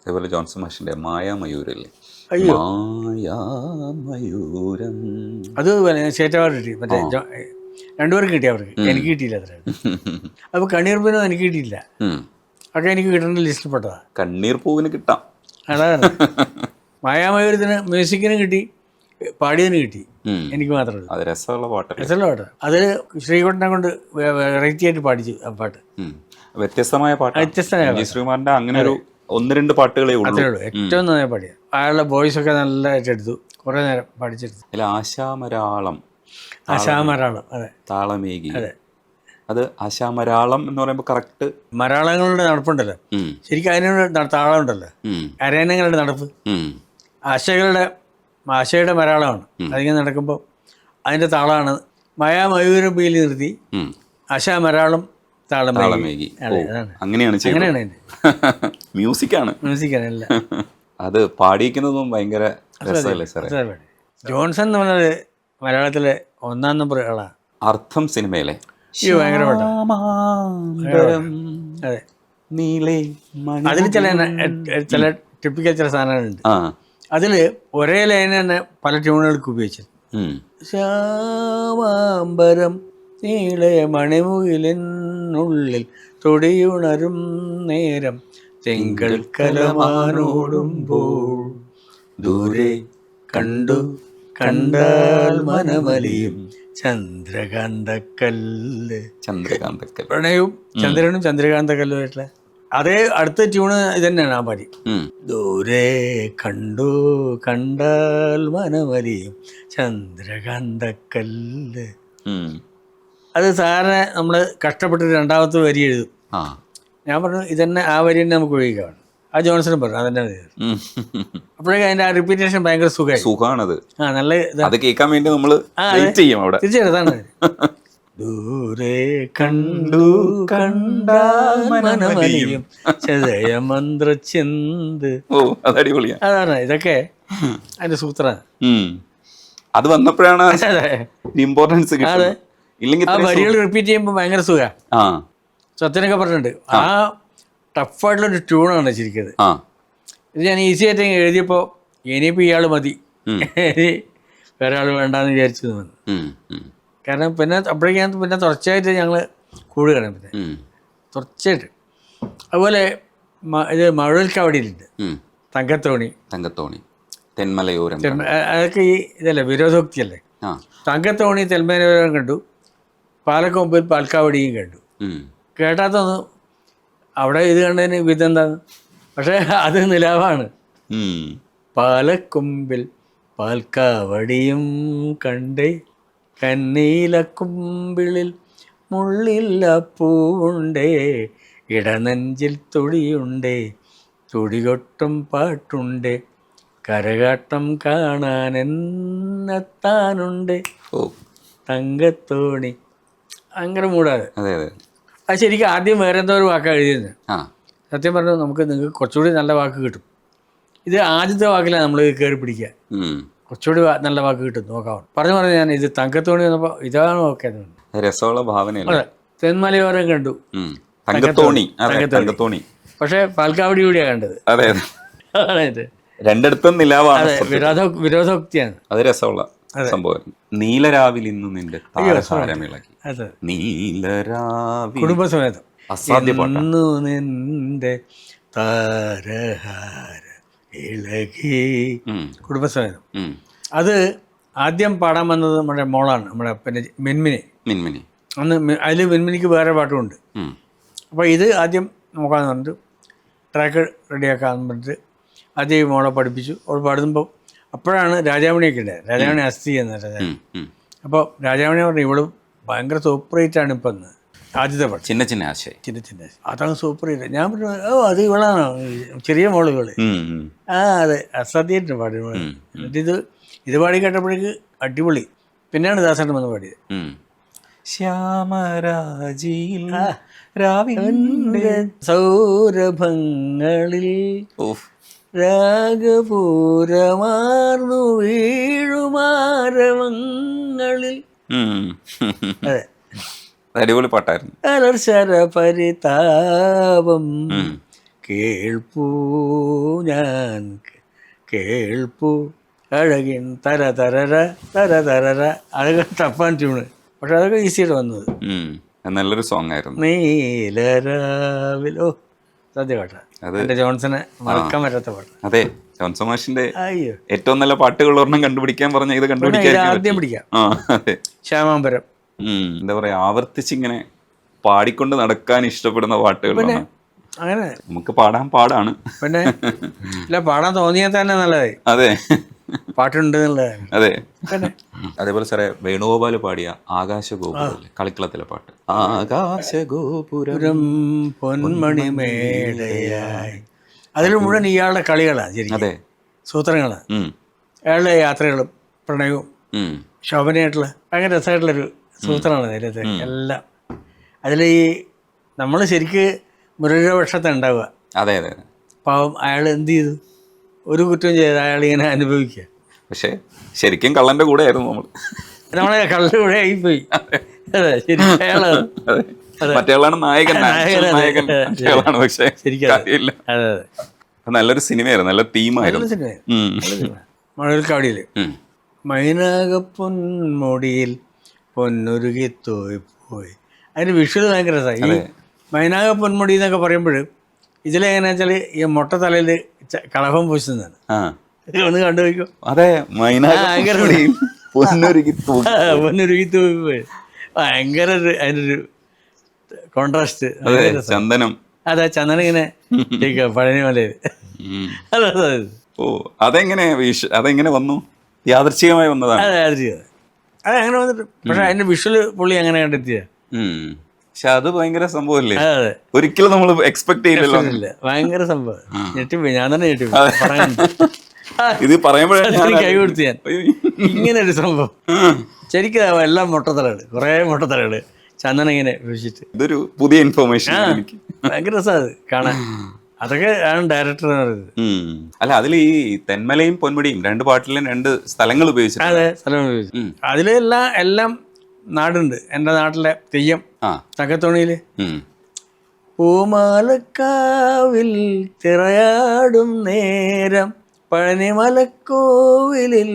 അതേപോലെ ജോൺസൺ മാഷിൻ്റെ മായാമയൂരല്ലേ, അയ്യോ മായാമയൂരം. അത് സ്റ്റേറ്റ് അവാർഡ് കിട്ടി. മറ്റേ രണ്ടുപേർക്ക് കിട്ടി, അവർക്ക്. എനിക്ക് കിട്ടിയില്ല അത്ര. അപ്പോൾ കണ്ണീർ പൂവിനും എനിക്ക് കിട്ടിയില്ല. ഒക്കെ എനിക്ക് കിട്ടേണ്ട ലിസ്റ്റിൽ പെട്ടതാണ്. കണ്ണീർ പൂവിന് കിട്ടാം. അതാണ് മായാമയൂരത്തിന് മ്യൂസിക്കിന് കിട്ടി, പാടിയതിന് കിട്ടി, എനിക്ക് മാത്രമേ ഉള്ളൂ. അത് രസമുള്ള പാട്ടല്ലേ. രസമുള്ള പാട്ട്. അതിൽ ശ്രീകുട്ടനെ കൊണ്ട് വെറൈറ്റി ആയിട്ട് പാടിച്ചു ആ പാട്ട്. വ്യത്യസ്തമായ പാട്ട്. വ്യത്യസ്തമായ ശ്രീകുമാറിന്റെ അങ്ങനെ ഒരു 1-2 പാട്ടുകളേ അത്രേ ഉള്ളൂ. ഏറ്റവും നന്നായി പാടിയ അയാളുടെ വോയിസ് ഒക്കെ നല്ലതായിട്ട് എടുത്തു. കുറേ നേരം പഠിച്ചെടുത്തു. അതിൽ ആശാമരാളം, ആശാമരാളം, അതെ, താളമേകി. അതെ. അത് ആശാമരാളം എന്ന് പറയുമ്പോൾ കറക്റ്റ് മലയാളങ്ങളുടെ നടപ്പുണ്ടല്ലോ, ശരിക്കും അതിനുള്ള താളം ഉണ്ടല്ലോ, അരയന്നങ്ങളുടെ നടപ്പ്. ആശയുടെ മലയാളമാണ്. അതിങ്ങനെ നടക്കുമ്പോൾ അതിൻ്റെ താളമാണ് മായാമയൂരം പീലി നിർത്തി ആശാമരാളം താളമേകി. അങ്ങനെയാണ് അങ്ങനെയാണ് അതിൻ്റെ മ്യൂസിക്കാണ്. മ്യൂസിക്കാണ്. അത് പാടിയിരിക്കുന്നതും ഭയങ്കര രസമല്ലേ സാറേ. ജോൺസൺ എന്ന് പറഞ്ഞത് മലയാളത്തിലെ 1-ാം നമ്പർ ആളാണ്. അർത്ഥം സിനിമയിലെ ഭയങ്കര അതെ, അതിൽ ചില ടിപ്പിക്കൽ ചില സാധനങ്ങളുണ്ട്. അതിൽ ഒരേ ലൈൻ തന്നെ പല ട്യൂണുകൾക്ക് ഉപയോഗിച്ചത്. ശ്യാമാംബരം നീളെ മണിമുകിലിനുള്ളിൽ തൊടിയുണരും നേരം തിങ്കൾ കലമാനോടുമ്പോൾ ദൂരെ കണ്ടാൽ മനമലിയും ചന്ദ്രകാന്തക്കല്ല്. പ്രണയവും ചന്ദ്രനും ചന്ദ്രകാന്തക്കല്ലുമായിട്ടുള്ള അതേ അടുത്ത ട്യൂണ് ഇത് തന്നെയാണ് ആ പാടി. ദൂരെ കണ്ടാൽ മനമലിയും ചന്ദ്രകാന്തക്കല്ല്. അത് സാറിനെ നമ്മൾ കഷ്ടപ്പെട്ട് രണ്ടാമത്തെ വരി എഴുതും. ഞാൻ പറഞ്ഞു ഇതന്നെ ആ വരി തന്നെ നമുക്ക് ഉപയോഗിക്കാം. ആ ജോൺസണും പറഞ്ഞു അതന്നെ. അപ്പോഴേക്കും അതിന്റെ ആ റിപ്പീറ്റേഷൻ ഭയങ്കര സുഖമാണത്. നല്ല അത് കേൾക്കാൻ വേണ്ടി നമ്മൾ തീർച്ചയായിട്ടും അതാണ്. ദൂരെ കണ്ടാൽ മനമലിയും ചതയമന്ത്രചിന്ത്. അതാണ് ഇതൊക്കെ അതിന്റെ സൂത്രമാണ്. അത് വന്നപ്പോഴാണ് ഇമ്പോർട്ടൻസ്. ആ വരികൾ റിപ്പീറ്റ് ചെയ്യുമ്പോൾ ഭയങ്കര സുഖമാണ്. സത്യനൊക്കെ പറഞ്ഞിട്ടുണ്ട് ആ ടഫായിട്ടുള്ളൊരു ട്യൂണാണ് ശരിക്കത്. ഇത് ഞാൻ ഈസി ആയിട്ട് എഴുതിയപ്പോൾ ഇനിയിപ്പോൾ ഇയാൾ മതി, വേറെ ആൾ വേണ്ടാന്ന് വിചാരിച്ചു വന്നു. കാരണം പിന്നെ അപ്പോഴേക്കും പിന്നെ തുടർച്ചയായിട്ട് ഞങ്ങൾ കൂടുകയാണ്. പിന്നെ തുടർച്ചയായിട്ട് അതുപോലെ ഇത് മഴൽക്കാവടിയിലുണ്ട് തങ്കത്തോണി, തെന്മലയോരം. അതൊക്കെ ഈ ഇതല്ലേ വിരോധോക്തിയല്ലേ. തങ്കത്തോണി തെന്മലയോരം കണ്ടു, പാലക്കൊമ്പിൽ പാൽക്കാവടിയും കണ്ടു. കേട്ടാത്തൊന്നും അവിടെ ഇത് കണ്ടതിന് വിധം എന്താണ്, പക്ഷേ അത് നിലാവാണ്. പാലക്കൊമ്പിൽ പാൽക്കാവടിയും കണ്ടേ കന്നീലക്കുമ്പിളിൽ മുള്ളില്ല പൂവുണ്ടേ ഇടനെഞ്ചിൽ തുടിയുണ്ടേ തുടികൊട്ടും പാട്ടുണ്ടേ കരകാട്ടം കാണാൻ എന്നെത്താനുണ്ട് തങ്കത്തോണി. അങ്ങനെ മൂടാതെ അത് ശരിക്കും ആദ്യം വേറെ എന്തോ ഒരു വാക്കാണ് എഴുതിയിരുന്നത്. സത്യം പറഞ്ഞു നമുക്ക് നിങ്ങൾക്ക് കുറച്ചുകൂടി നല്ല വാക്ക് കിട്ടും. ഇത് ആദ്യത്തെ വാക്കിലാണ് നമ്മൾ കയറി പിടിക്കുക. കുറച്ചുകൂടി നല്ല വാക്ക് കിട്ടും നോക്കാം പറഞ്ഞു ഞാൻ ഇത് തങ്കത്തോണി വന്നപ്പോൾ ഇതാണ് ഓക്കെ. രസമുള്ള ഭാവനയല്ലേ. തെന്മലയോരം കണ്ടു, തങ്കത്തോണി, പക്ഷെ പാൽക്കാവടി കൂടിയാണ് കണ്ടത്. രണ്ടിടത്തും നിലാവാണ്. വിരോധോക്തിയാണ്. അത് രസമുള്ള സംഭവം. നീലരാവിൽ ഇന്ന് നിന്റെ താരസാരമിളകി. നീലരാവിൽ കുടുംബസമേതം അസാധ്യപ്പെട്ടു നിന്റെ താരഹാര ഇളകി കുടുംബസമേതം. അത് ആദ്യം പാടാൻ വന്നത് നമ്മുടെ മോളാണ്, നമ്മുടെ പിന്നെ മിൻമിനി. അന്ന് അതിൽ മിൻമിനിക്ക് വേറെ പാട്ടുമുണ്ട്. അപ്പോൾ ഇത് ആദ്യം നോക്കാമെന്ന് പറഞ്ഞിട്ട് ട്രാക്ക് റെഡിയാക്കാമെന്ന് പറഞ്ഞിട്ട് ആദ്യം ഈ മോളെ പഠിപ്പിച്ചു. അവൾ പാടുമ്പോൾ അപ്പോഴാണ് രാജാമണിയൊക്കെ ഉണ്ടായത്. രാജാമണി അസ്ഥി എന്ന രാജാമണി. അപ്പോൾ രാജാമണി പറഞ്ഞു ഇവള് ഭയങ്കര സൂപ്പർ ഹിറ്റാണ് ഇപ്പം എന്ന്. ആദ്യത്തെ പാട്ട് ചിന്ന ആശ അതാണ് സൂപ്പർ ഹിറ്റ്. ഞാൻ പറഞ്ഞു അത് ഇവളാണോ, ചെറിയ മോള് ഇവള്. അതെ അസാധ്യമായിട്ട് പാടി. എന്നിട്ട് ഇത് പാടി കേട്ടപ്പോഴേക്ക് അടിപൊളി. പിന്നെയാണ് ദാസേട്ടൻ വന്ന് പാടിയത്. ശ്യാമരാജിയിൽ സൗരഭങ്ങളിൽ രാഗപൂരമാർന്നു വീഴുമാരവങ്ങളിൽ. അതെ അടിപൊളി പാട്ടായിരുന്നു. അലർശര പരിതാപം കേൾപ്പൂ ഞാൻ കേൾപ്പൂ അഴകിൻ തര തരര തര തരര. അതൊക്കെ ടഫാൻ ട്യൂണ്, പക്ഷെ അതൊക്കെ ഈസിയായിട്ട് വന്നത്. നല്ലൊരു സോങ് ആയിരുന്നു. നീലരാവിലോ സദ്യ പാട്ട, എൻ്റെ ജോൺസനെ മറക്കാൻ പറ്റാത്ത പാട്ട്. അതെ, ജോൺസൺ മാഷിന്റെ അയ്യോ ഏറ്റവും നല്ല പാട്ടുകൾ ഒരെണ്ണം കണ്ടുപിടിക്കാൻ പറഞ്ഞ ഇത് കണ്ടുപിടിക്കാൻ ആദ്യം പിടിക്കാം. അതെ, ശ്യാമാംബരം. എന്താ പറയാ, ആവർത്തിച്ചിങ്ങനെ പാടിക്കൊണ്ട് നടക്കാൻ ഇഷ്ടപ്പെടുന്ന പാട്ടുകളാണ്. അങ്ങനെ നമുക്ക് പാടാൻ പാടാണ്, പിന്നെ ഇല്ല പാടാൻ തോന്നിയാൽ തന്നെ നല്ലതായി. അതെ, പാട്ടുണ്ട് എന്നുള്ളതാണ്. അതെ. അതേപോലെ സാറേ വേണുഗോപാല് പാടിയ ആകാശഗോപുരം, കളിക്കളത്തിലെ പാട്ട്, ആകാശഗോപുരം പൊന്മണി മേടയായി, അതിൽ മുഴുവൻ ഇയാളുടെ കളികളാണ് ശരിക്കും. അതെ, സൂത്രങ്ങളാണ്. അയാളുടെ യാത്രകളും പ്രണയവും ശോഭനയായിട്ടുള്ള ഭയങ്കര രസമായിട്ടുള്ളൊരു സൂത്രമാണ് അതിലത്തെ എല്ലാം. അതിൽ ഈ നമ്മൾ ശരിക്ക് മുരളിപക്ഷത്തെ ഉണ്ടാവുക. അതെ അതെ. പാവം അയാൾ എന്ത് ചെയ്തു, ഒരു കുറ്റം ചെയ്ത് അയാൾ ഇങ്ങനെ അനുഭവിക്കുക. പക്ഷെ ശരിക്കും കള്ളന്റെ കൂടെ ആയിരുന്നു നമ്മളെ കള്ളന്റെ കൂടെ ആയിപ്പോയി. അതെ, ശരിക്കും അയാളാണ്. മറ്റേയാളാണ് നായകൻ. പക്ഷെ അതെ, നല്ലൊരു സിനിമയായിരുന്നു, നല്ല തീമായിരുന്നു. മഴൽക്കാടിയിൽ മൈനാകപ്പൊന്മുടിയിൽ പൊന്നുരുകി തോയിപ്പോയി. അതിന് വിഷ്വൽ ഭയങ്കര രസമായി. ഈ മൈനാക പൊന്മുടി എന്നൊക്കെ പറയുമ്പോൾ ഇതിലെങ്ങനെയാ വെച്ചാൽ ഈ മൊട്ട തലയിൽ കളഭം പൂശുന്നതാണ്. ഒന്ന് കണ്ടു നോക്കോ. അതെ, പൊന്നുരുകി തോയിപ്പോയി. ഭയങ്കര അതിനൊരു കോൺട്രാസ്റ്റ്. ചന്ദനം. അതെ, ചന്ദനം ഇങ്ങനെ പഴനി മലയിൽ. അതെങ്ങനെ വന്നു? യാദൃച്ഛികമായി വന്നതാണ്. അതെ, യാദൃച്ഛികം. അതങ്ങനെ വന്നിട്ട്, പക്ഷെ അതിന്റെ വിഷ്വൽ പുള്ളി അങ്ങനെ കണ്ടെത്തിയ. പക്ഷെ അത് ഭയങ്കര സംഭവമല്ലേ, ഒരിക്കലും നമ്മൾ എക്സ്പെക്ട് ചെയ്യില്ലല്ലോ. ഭയങ്കര സംഭവം, ഞെട്ടിപ്പോയി. ഞാൻ തന്നെ ഞെട്ടിപ്പോയി. ഇത് പറയുമ്പോഴേ കൈ കൊടുത്തു ഞാൻ. ഇങ്ങനെ ഒരു സംഭവം ശരിക്കും എല്ലാം മൊട്ടത്തലകള്, കുറെ മൊട്ടത്തലകള് ചന്ദനം ഇങ്ങനെ വെച്ചിട്ട്. ഇതൊരു പുതിയ ഇൻഫർമേഷൻ. ഭയങ്കര രസമാണ് കാണാൻ. അതൊക്കെ ആണ് ഡയറക്ടർ പറയുന്നത്. അല്ല, അതിൽ ഈ തെന്മലയും പൊന്മുടിയും രണ്ട് പാട്ടിലും രണ്ട് സ്ഥലങ്ങൾ ഉപയോഗിച്ചു. അതെ, സ്ഥലം ഉപയോഗിച്ചു. അതിലെല്ലാം നാടുണ്ട്. എൻ്റെ നാട്ടിലെ തെയ്യം തക്കത്തോണിയില് പൂമാലക്കാവിൽ തിറയാടും നേരം പഴനിമലക്കോവിലിൽ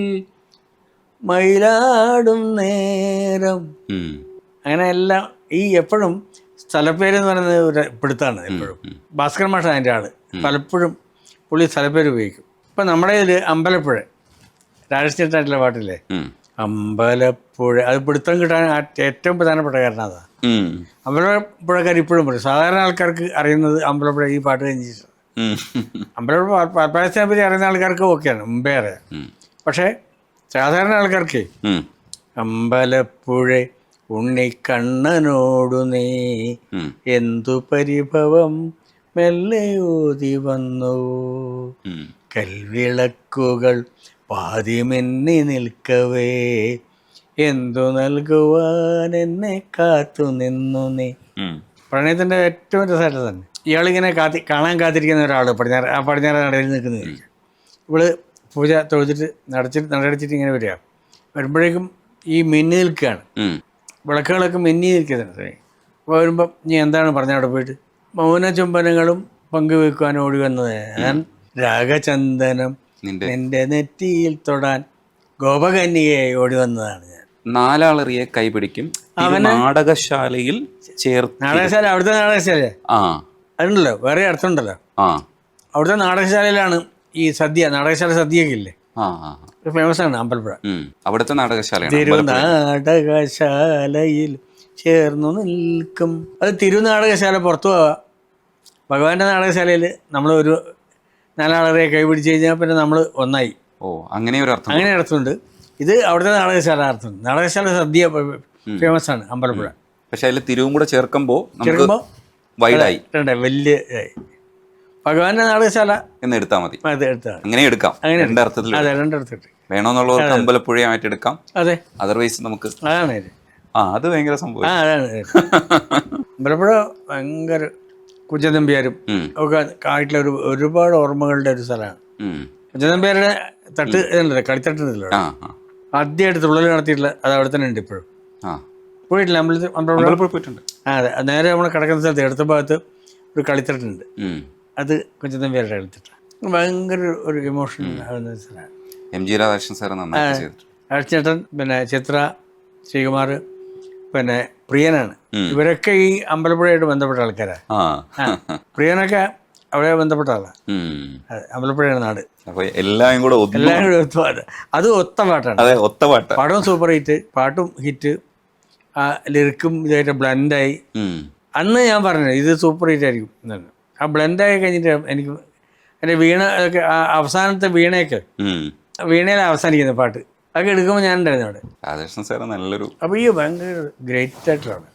മയിലാടും നേരം, അങ്ങനെ എല്ലാം. ഈ എപ്പോഴും സ്ഥലപ്പേര് എന്ന് പറയുന്നത് ഒരു പിടുത്താണ്. എപ്പോഴും ഭാസ്കർ മാഷ അതിൻ്റെ ആള്. പലപ്പോഴും പുള്ളി സ്ഥലപ്പേര് ഉപയോഗിക്കും. ഇപ്പം നമ്മുടെ ഇതിൽ അമ്പലപ്പുഴ, രാജേഷിനായിട്ടുള്ള പാട്ടില്ലേ അമ്പലപ്പുഴ, അത് പിടുത്തം കിട്ടാൻ ഏറ്റവും പ്രധാനപ്പെട്ട കാരണം അതാണ്. അമ്പലപ്പുഴക്കാർ ഇപ്പോഴും പറയും. സാധാരണ ആൾക്കാർക്ക് അറിയുന്നത് അമ്പലപ്പുഴ ഈ പാട്ട് കഴിഞ്ഞിട്ട്. അമ്പലപ്പുഴ പാൽപ്പായസത്തിനെ പറ്റി അറിയുന്ന ആൾക്കാർക്ക് ഓക്കെയാണ്, മുമ്പേ അറിയാം. പക്ഷേ സാധാരണ ആൾക്കാർക്ക് അമ്പലപ്പുഴ ഉണ്ണിക്കണ്ണനോടു നീ എന്തു പരിഭവം മെല്ലയോതി വന്നു, കൽവിളക്കുകൾ പാതിമെന്നി നിൽക്കവേ എന്തു നൽകുവാൻ എന്നെ കാത്തു നിന്നു നീ. പ്രണയത്തിൻ്റെ ഏറ്റവും രസമായിട്ട് തന്നെ ഇയാളിങ്ങനെ കാണാൻ കാത്തിരിക്കുന്ന ഒരാൾ പടിഞ്ഞാറ് നടയിൽ നിൽക്കുന്നതായിരിക്കും. ഇവള് പൂജ തൊഴുതിട്ട് നടച്ചിട്ട് ഇങ്ങനെ വരിക. വരുമ്പോഴേക്കും ഈ മിന്നി നിൽക്കുകയാണ്, വിളക്കുകളൊക്കെ മിന്നി നിൽക്കുന്നുണ്ട്. അപ്പോൾ വരുമ്പം നീ എന്താണ് പറഞ്ഞ അവിടെ പോയിട്ട് മൗന ചുംബനങ്ങളും പങ്കുവെക്കുവാൻ ഓടി വന്നത് ഞാൻ രാഗചന്ദനം നിന്റെ നെറ്റിയിൽ തൊടാൻ ഗോപകന്യകയായി ഓടി വന്നതാണ് ഞാൻ. നാലാളറിയെ കൈപിടിക്കും നാടകശാലയിൽ ചേർത്ത്. നാടകശാല അവിടുത്തെ നാടകശാല അതുണ്ടല്ലോ, വേറെ അർത്ഥമുണ്ടല്ലോ. അവിടുത്തെ നാടകശാലയിലാണ് ഈ സദ്യ, നാടകശാല സദ്യയൊക്കെ ഇല്ലേ, ഫേമസ് ആണ് അമ്പലപ്പുഴ. അവിടുത്തെ നാടകശാല തിരുനാടകശാലയിൽ ചേർന്നു നിൽക്കും. അത് തിരുനാടകശാല പുറത്തു പോവാ. ഭഗവാന്റെ നാടകശാലയിൽ നമ്മൾ ഒരു നാലാളരെ കൈപിടിച്ച് കഴിഞ്ഞാൽ പിന്നെ നമ്മൾ ഒന്നായി. അങ്ങനെ ഒരു അർത്ഥം, അങ്ങനെ അർത്ഥമുണ്ട്. ഇത് അവിടുത്തെ നാടകശാല അർത്ഥം. നാടകശാല സദ്യ ഫേമസ് ആണ് അമ്പലപ്പുഴ. പക്ഷെ അതിൽ തിരുവും കൂടെ ചേർക്കുമ്പോൾ വൈഡായി വലിയ ഭഗവാന്റെ നാടകശാല എന്ന് എടുത്താൽ മതി. അതെ, എടുത്താൽ അങ്ങനെ എടുക്കാം. രണ്ടർത്ഥത്തിൽ വേണമെന്നുള്ളവർക്ക് അമ്പലപ്പുഴയായിട്ട് എടുക്കാം. അതെ, അതർവൈസ് നമുക്ക് അതാണ് അത് ഭയങ്കര സംഭവം. അതാണ് അമ്പലപ്പുഴ ഭയങ്കര കുഞ്ചനമ്പ്യാരും ഒക്കെ ആയിട്ടുള്ള ഒരുപാട് ഓർമ്മകളുടെ ഒരു സ്ഥലമാണ്. കുഞ്ചനമ്പ്യാരുടെ തട്ട് ഇതുണ്ടല്ലോ, കളിത്തട്ടുണ്ടല്ലോ, ആദ്യമായിട്ട് തുള്ളൽ നടത്തിയിട്ടുള്ള അത് അവിടെ തന്നെ ഉണ്ട് ഇപ്പോഴും. പോയിട്ടില്ല അമ്പലപ്പുഴ? പോയിട്ടുണ്ട്. അതെ, നേരെ നമ്മൾ കിടക്കുന്ന സ്ഥലത്ത് അടുത്ത ഭാഗത്ത് ഒരു കളിത്തട്ടുണ്ട്. അത് കുഞ്ചത്തമ്പിയാരുടെ എടുത്തിട്ടാണ്. ഭയങ്കര ഒരു ഇമോഷൻ ആകുന്ന സാധനമാണ്. എം ജി രാധാകൃഷ്ണൻ സാറ് നന്നായിട്ട് ചെയ്തിട്ടുണ്ട്. രാജേട്ടൻ, പിന്നെ ചിത്ര, ശ്രീകുമാർ, പിന്നെ പ്രിയനാണ്. ഇവരൊക്കെ ഈ അമ്പലപ്പുഴയായിട്ട് ബന്ധപ്പെട്ട ആൾക്കാരാണ്. പ്രിയനൊക്കെ അവിടെ ബന്ധപ്പെട്ട ആളാണ്. അമ്പലപ്പുഴയാണ് നാട്. അപ്പൊ എല്ലാം കൂടെ അത് ഒത്ത പാട്ടാണ്. ഒത്ത പാട്ട്. പടവും സൂപ്പർ ഹിറ്റ്, പാട്ടും ഹിറ്റ്, ലിറിക്കും ഇതായിട്ട് ബ്ലെൻഡായി. അന്ന് ഞാൻ പറഞ്ഞു ഇത് സൂപ്പർ ഹിറ്റ് ആയിരിക്കും എന്നാണ്. ആ ബ്ലെൻഡായി കഴിഞ്ഞിട്ട് എനിക്ക് എൻ്റെ വീണ ഒക്കെ അവസാനത്തെ വീണയൊക്കെ വീണയിൽ അവസാനിക്കുന്ന പാട്ട് അതൊക്കെ എടുക്കുമ്പോൾ ഞാൻ ഉണ്ടായിരുന്നു അവിടെ. രാധാകൃഷ്ണൻ സാറ് നല്ലൊരു, അപ്പോൾ ഈ ഭയങ്കര ഗ്രേറ്റ് ആയിട്ടാണ്.